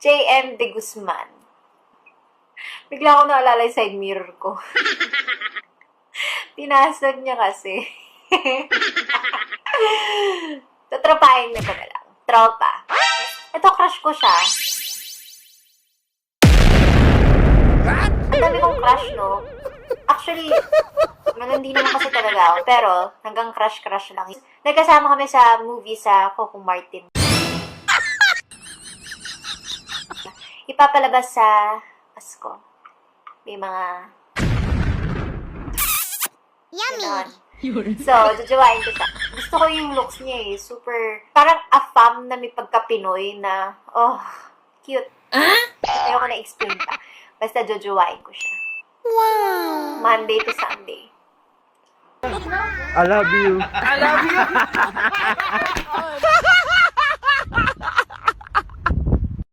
JM De Guzman. Bigla ako naalala yung side mirror ko. Pinasag niya kasi. Tatrapahin na ko na lang. Tropa. Ito, crush ko siya. Ang dami kong crush, no? Actually, hindi naman kasi talaga ako. Pero, hanggang crush-crush lang. Nagkasama kami sa movie sa Coco Martin. Ipapalabas sa Pasko. May mga... Yummy! So, jajawain ko siya. Gusto ko yung looks niya eh. Super... Parang afam na may pagka-Pinoy na... Oh, cute. Ayoko na explain pa. Basta jajawain ko siya. Wow! Monday to Sunday. I love you. I love you.